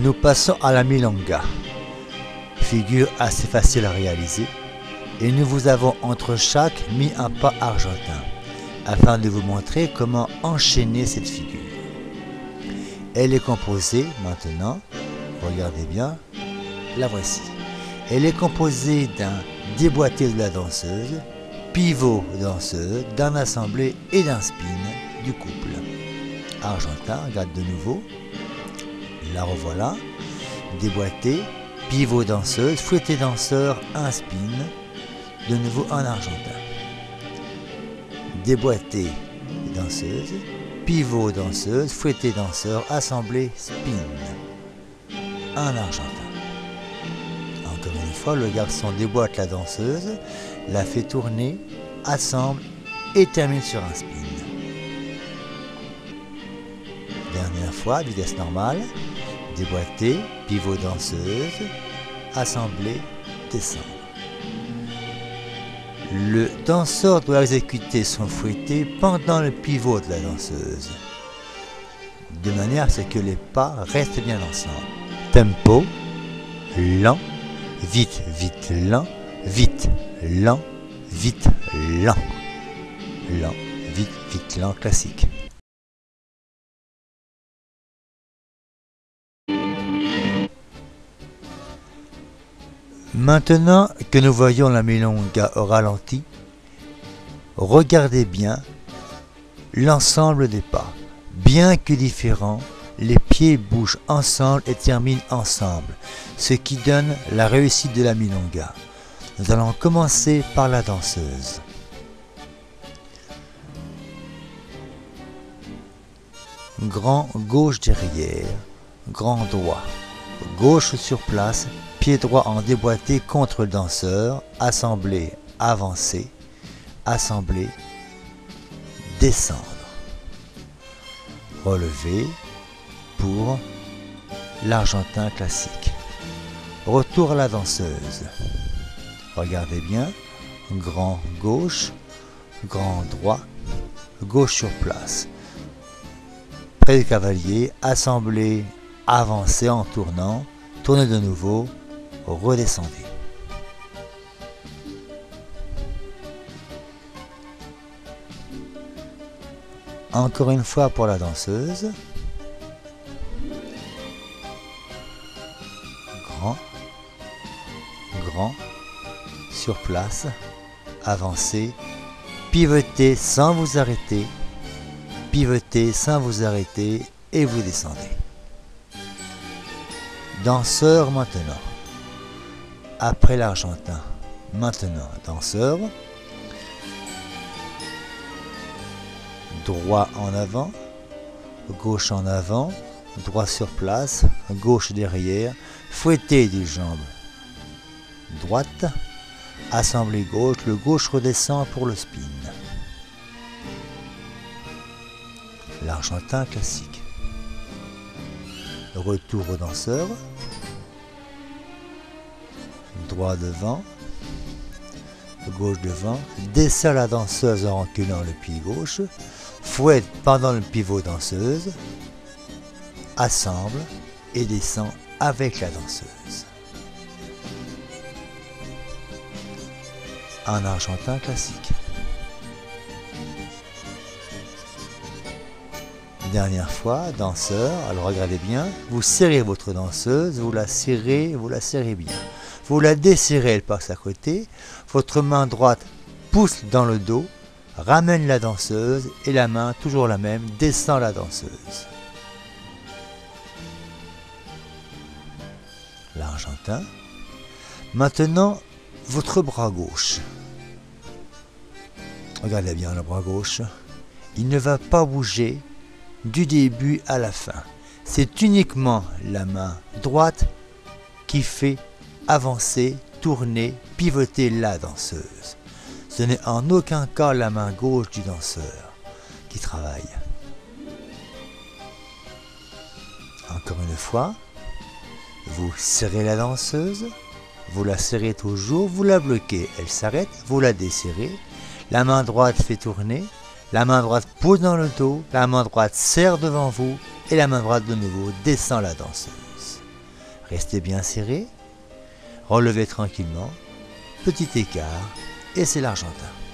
Nous passons à la milonga, figure assez facile à réaliser, et nous vous avons entre chaque mis un pas argentin, afin de vous montrer comment enchaîner cette figure. Elle est composée maintenant, regardez bien, la voici. Elle est composée d'un déboîté de la danseuse, pivot danseuse, d'un assemblé et d'un spin du couple. Argentin, regarde de nouveau, la revoilà, déboîté, pivot danseuse, fouetté danseur, un spin, de nouveau un argentin. Déboîté danseuse, pivot danseuse, fouetté danseur, assemblé, spin, un argentin. Encore une fois, le garçon déboîte la danseuse, la fait tourner, assemble et termine sur un spin. Dernière fois, vitesse normale, déboîté, pivot danseuse, assemblée, descendre. Le danseur doit exécuter son fouetté pendant le pivot de la danseuse, de manière à ce que les pas restent bien ensemble. Tempo, lent, vite, vite, lent, vite, lent, vite, lent, lent, vite, vite, lent, classique. Maintenant que nous voyons la milonga au ralenti, regardez bien l'ensemble des pas. Bien que différents, les pieds bougent ensemble et terminent ensemble, ce qui donne la réussite de la milonga. Nous allons commencer par la danseuse. Grand gauche derrière, grand droit, gauche sur place, pied droit en déboîté contre le danseur, assemblé, avancer, assemblé, descendre. Relevé pour l'argentin classique. Retour à la danseuse. Regardez bien, grand gauche, grand droit, gauche sur place. Près du cavalier, assemblé, avancer en tournant, tournez de nouveau, redescendez. Encore une fois pour la danseuse. Grand, grand, sur place, avancez, pivotez sans vous arrêter, pivotez sans vous arrêter et vous descendez. Danseur maintenant. Après l'argentin. Maintenant, danseur. Droit en avant, gauche en avant, droit sur place, gauche derrière, fouetter des jambes. Droite, assemblée gauche, le gauche redescend pour le spin. L'argentin classique. Retour au danseur. Droit devant, gauche devant, descend la danseuse en reculant le pied gauche, fouette pendant le pivot danseuse, assemble et descend avec la danseuse. Un argentin classique. Dernière fois, danseur, alors regardez bien, vous serrez votre danseuse, vous la serrez bien. Vous la desserrez, elle passe à côté, votre main droite pousse dans le dos, ramène la danseuse et la main, toujours la même, descend la danseuse. L'argentin. Maintenant, votre bras gauche. Regardez bien le bras gauche. Il ne va pas bouger du début à la fin. C'est uniquement la main droite qui fait avancer, tourner, pivoter la danseuse. Ce n'est en aucun cas la main gauche du danseur qui travaille. Encore une fois, vous serrez la danseuse, vous la serrez toujours, vous la bloquez, elle s'arrête, vous la desserrez, la main droite fait tourner, la main droite pose dans le dos, la main droite serre devant vous et la main droite de nouveau descend la danseuse. Restez bien serré, relevez tranquillement, petit écart, et c'est l'Argentin.